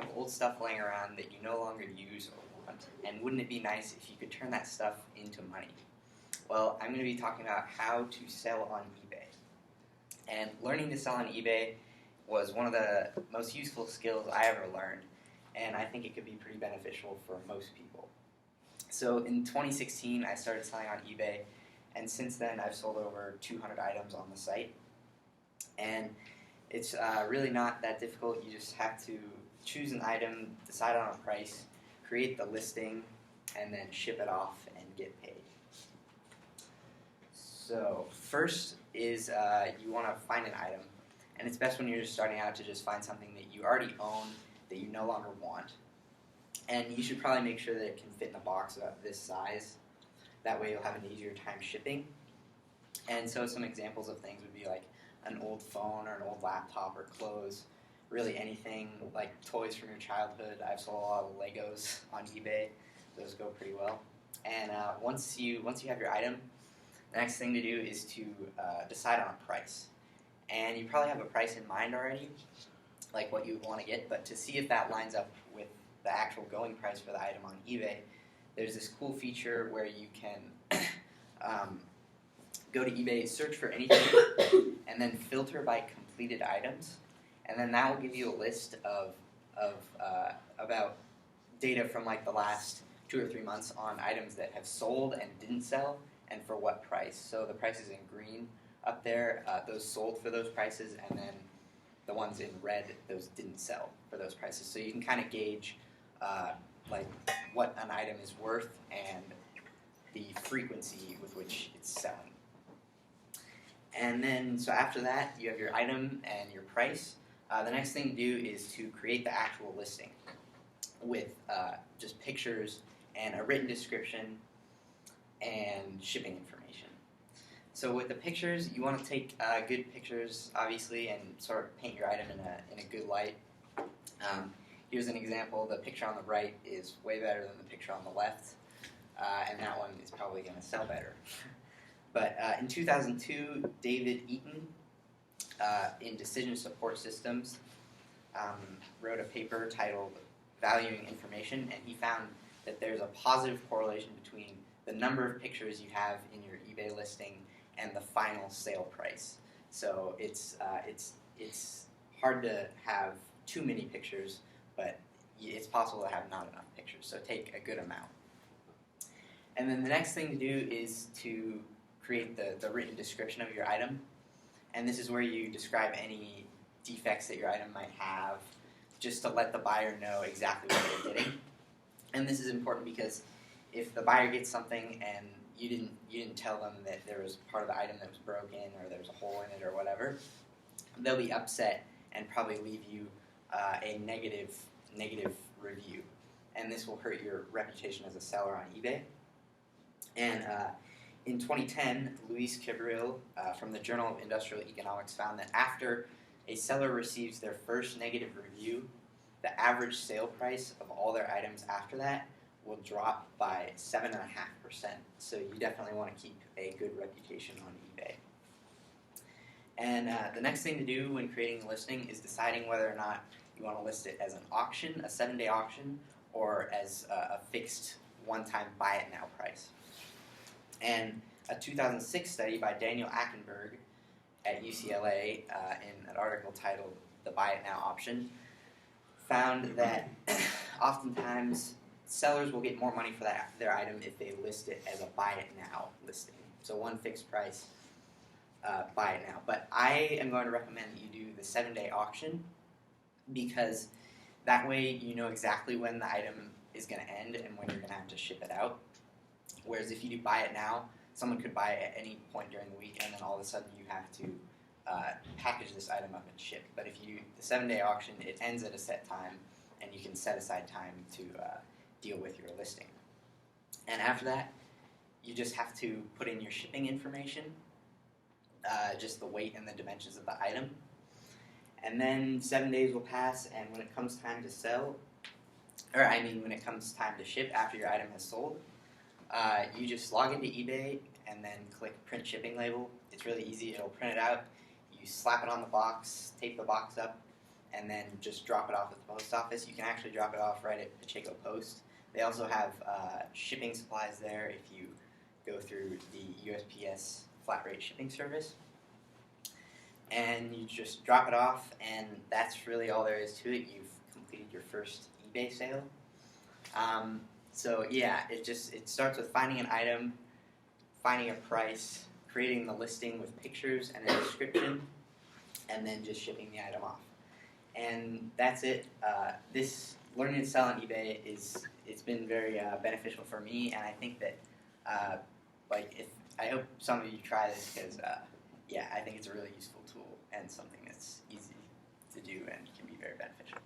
have old stuff laying around that you no longer use or want, and wouldn't it be nice if you could turn that stuff into money? Well, I'm going to be talking about how to sell on eBay. And learning to sell on eBay was one of the most useful skills I ever learned, and I think it could be pretty beneficial for most people. So in 2016, I started selling on eBay, and since then I've sold over 200 items on the site. And it's really not that difficult. You just have to choose an item, decide on a price, create the listing, and then ship it off and get paid. So first is you want to find an item, and it's best when you're just starting out to just find something that you already own that you no longer want. And you should probably make sure that it can fit in a box about this size. That way you'll have an easier time shipping. And so some examples of things would be like an old phone or an old laptop or clothes, really anything like toys from your childhood. I've sold a lot of Legos on eBay. Those go pretty well. And once you have your item, the next thing to do is to decide on a price. And you probably have a price in mind already, like what you would want to get, but to see if that lines up with the actual going price for the item on eBay, there's this cool feature where you can go to eBay, search for anything, and then filter by completed items, and then that will give you a list of about data from like the last 2 or 3 months on items that have sold and didn't sell, and for what price. So the prices in green up there, those sold for those prices, and then the ones in red, those didn't sell for those prices. So you can kind of gauge like what an item is worth and the frequency with which it's selling. And then, so after that, you have your item and your price. The next thing to do is to create the actual listing with just pictures and a written description and shipping information. So with the pictures, you want to take good pictures, obviously, and sort of paint your item in a good light. Here's an example. The picture on the right is way better than the picture on the left, and that one is probably going to sell better. But in 2002, David Eaton in Decision Support Systems wrote a paper titled Valuing Information, and he found that there's a positive correlation between the number of pictures you have in your eBay listing and the final sale price. So it's hard to have too many pictures, but it's possible to have not enough pictures, so take a good amount. And then the next thing to do is to create the written description of your item, and this is where you describe any defects that your item might have, just to let the buyer know exactly what they're getting. And this is important because if the buyer gets something and you didn't tell them that there was part of the item that was broken or there was a hole in it or whatever, they'll be upset and probably leave you a negative review, and this will hurt your reputation as a seller on eBay. And in 2010, Luis Cabril from the Journal of Industrial Economics found that after a seller receives their first negative review, the average sale price of all their items after that will drop by 7.5%. So you definitely want to keep a good reputation on eBay. And the next thing to do when creating a listing is deciding whether or not you want to list it as an auction, a 7-day auction, or as a fixed one-time buy-it-now price. And a 2006 study by Daniel Ackenberg at UCLA in an article titled The Buy It Now Option found that oftentimes sellers will get more money for their item if they list it as a buy it now listing. So one fixed price, buy it now. But I am going to recommend that you do the 7-day auction, because that way you know exactly when the item is going to end and when you're going to have to ship it out. Whereas if you do buy it now, someone could buy it at any point during the week, and then all of a sudden you have to package this item up and ship. But if you do the 7-day auction, it ends at a set time, and you can set aside time to deal with your listing. And after that, you just have to put in your shipping information, just the weight and the dimensions of the item. And then 7 days will pass, and when it comes time to sell, when it comes time to ship after your item has sold, you just log into eBay and then click print shipping label. It's really easy. It'll print it out. You slap it on the box, tape the box up, and then just drop it off at the post office. You can actually drop it off right at Pacheco Post. They also have shipping supplies there if you go through the USPS flat rate shipping service. And you just drop it off, and that's really all there is to it. You've completed your first eBay sale. So yeah, it starts with finding an item, finding a price, creating the listing with pictures and a description, and then just shipping the item off. And that's it. This learning to sell on eBay it's been very beneficial for me, and I think that I hope some of you try this because I think it's a really useful tool and something that's easy to do and can be very beneficial.